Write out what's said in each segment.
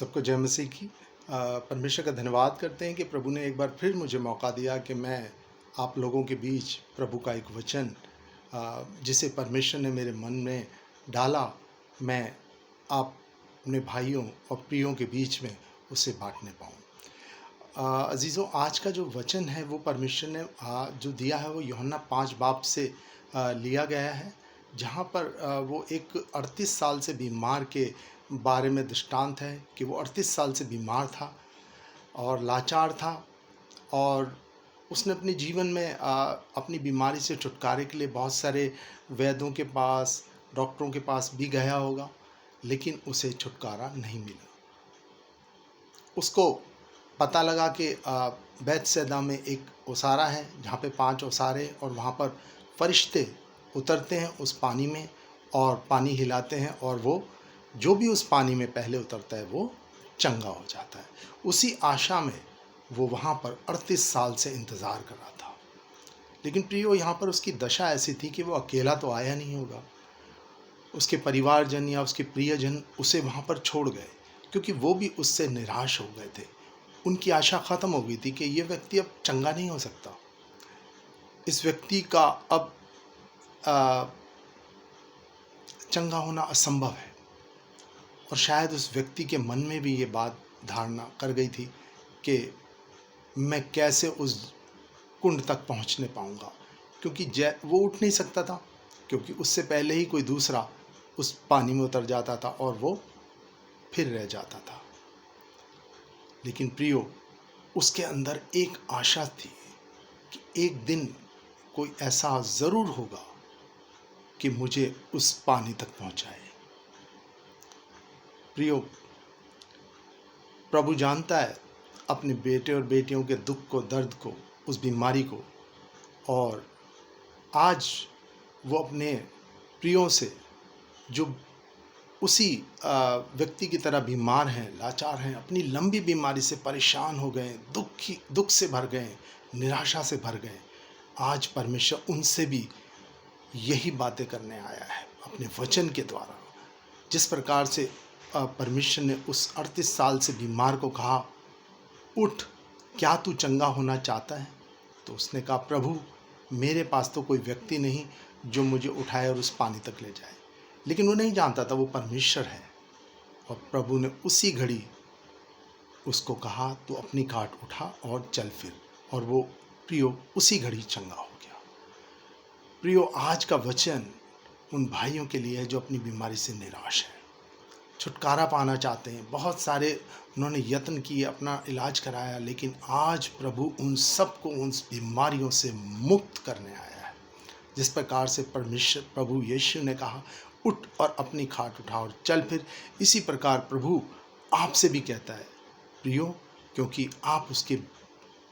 सबको जय मसीह की। परमेश्वर का धन्यवाद करते हैं कि प्रभु ने एक बार फिर मुझे मौका दिया कि मैं आप लोगों के बीच प्रभु का एक वचन जिसे परमेश्वर ने मेरे मन में डाला, मैं आप अपने भाइयों और प्रियों के बीच में उसे बांटने पाऊँ। अजीज़ों, आज का जो वचन है वो परमेश्वर ने जो दिया है वो यूहन्ना 5 बाब से लिया गया है, जहाँ पर वो एक 38 साल से बीमार के बारे में दृष्टांत है कि वो 38 साल से बीमार था और लाचार था, और उसने अपने जीवन में अपनी बीमारी से छुटकारे के लिए बहुत सारे वैद्यों के पास, डॉक्टरों के पास भी गया होगा, लेकिन उसे छुटकारा नहीं मिला। उसको पता लगा कि बैतसैदा में एक ओसारा है जहाँ पे 5 ओसारे, और वहाँ पर फरिश्ते उतरते हैं उस पानी में और पानी हिलाते हैं, और वो जो भी उस पानी में पहले उतरता है वो चंगा हो जाता है। उसी आशा में वो वहाँ पर 38 साल से इंतज़ार कर रहा था। लेकिन प्रियो, यहाँ पर उसकी दशा ऐसी थी कि वो अकेला तो आया नहीं होगा। उसके परिवारजन या उसके प्रियजन उसे वहाँ पर छोड़ गए, क्योंकि वो भी उससे निराश हो गए थे। उनकी आशा ख़त्म हो गई थी कि ये व्यक्ति अब चंगा नहीं हो सकता, इस व्यक्ति का अब चंगा होना असंभव है। और शायद उस व्यक्ति के मन में भी ये बात धारणा कर गई थी कि मैं कैसे उस कुंड तक पहुंचने पाऊंगा, क्योंकि वो उठ नहीं सकता था, क्योंकि उससे पहले ही कोई दूसरा उस पानी में उतर जाता था और वो फिर रह जाता था। लेकिन प्रियो, उसके अंदर एक आशा थी कि एक दिन कोई ऐसा ज़रूर होगा कि मुझे उस पानी तक पहुंचाए। प्रियो, प्रभु जानता है अपने बेटे और बेटियों के दुख को, दर्द को, उस बीमारी को, और आज वो अपने प्रियों से जो उसी व्यक्ति की तरह बीमार हैं, लाचार हैं, अपनी लंबी बीमारी से परेशान हो गए, दुख से भर गए, निराशा से भर गए, आज परमेश्वर उनसे भी यही बातें करने आया है अपने वचन के द्वारा। जिस प्रकार से परमेश्वर ने उस 38 साल से बीमार को कहा, उठ, क्या तू चंगा होना चाहता है? तो उसने कहा, प्रभु, मेरे पास तो कोई व्यक्ति नहीं जो मुझे उठाए और उस पानी तक ले जाए। लेकिन वो नहीं जानता था वो परमेश्वर है, और प्रभु ने उसी घड़ी उसको कहा, तू अपनी खाट उठा और चल फिर, और वो प्रियो उसी घड़ी चंगा हो गया। प्रियो, आज का वचन उन भाइयों के लिए है जो अपनी बीमारी से निराश है, छुटकारा पाना चाहते हैं। बहुत सारे उन्होंने यत्न किए, अपना इलाज कराया, लेकिन आज प्रभु उन सबको उन बीमारियों से मुक्त करने आया है। जिस प्रकार से परमेश्वर प्रभु यीशु ने कहा, उठ और अपनी खाट उठा और चल फिर, इसी प्रकार प्रभु आपसे भी कहता है प्रियो, क्योंकि आप उसके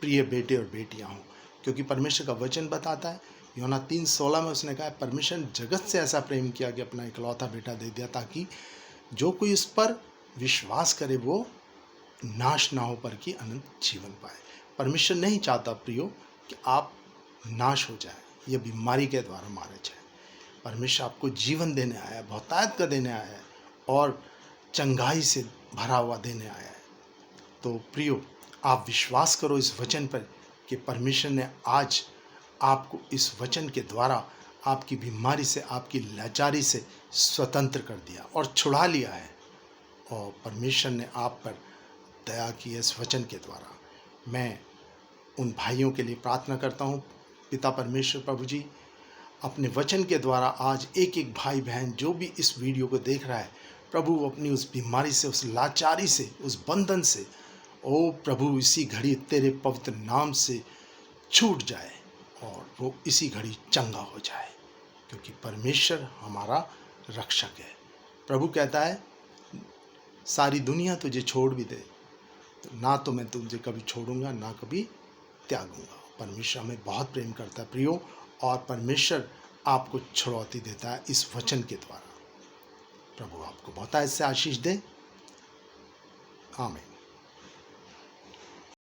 प्रिय बेटे और बेटियां हो। क्योंकि परमेश्वर का वचन बताता है, यूहन्ना 3:16 में उसने कहा, परमेश्वर ने जगत से ऐसा प्रेम किया कि अपना इकलौता बेटा दे दिया, ताकि जो कोई इस पर विश्वास करे वो नाश ना हो पर कि अनंत जीवन पाए। परमेश्वर नहीं चाहता प्रियो कि आप नाश हो जाए या बीमारी के द्वारा मारे जाए। परमेश्वर आपको जीवन देने आया है, बहुतायत का देने आया है, और चंगाई से भरा हुआ देने आया है। तो प्रियो, आप विश्वास करो इस वचन पर कि परमेश्वर ने आज आपको इस वचन के द्वारा आपकी बीमारी से, आपकी लाचारी से स्वतंत्र कर दिया और छुड़ा लिया है, और परमेश्वर ने आप पर दया की है इस वचन के द्वारा। मैं उन भाइयों के लिए प्रार्थना करता हूँ, पिता परमेश्वर प्रभु जी, अपने वचन के द्वारा आज एक एक भाई बहन जो भी इस वीडियो को देख रहा है, प्रभु अपनी उस बीमारी से, उस लाचारी से, उस बंधन से, ओ प्रभु, इसी घड़ी तेरे पवित्र नाम से छूट जाए और वो इसी घड़ी चंगा हो जाए, क्योंकि परमेश्वर हमारा रक्षक है। प्रभु कहता है, सारी दुनिया तुझे छोड़ भी दे तो ना तो मैं तुझे कभी छोड़ूंगा, ना कभी त्यागूंगा। परमेश्वर हमें बहुत प्रेम करता है प्रियो, और परमेश्वर आपको छुड़ौती देता है इस वचन के द्वारा। प्रभु आपको बहुत ऐसे आशीष दे। आमीन।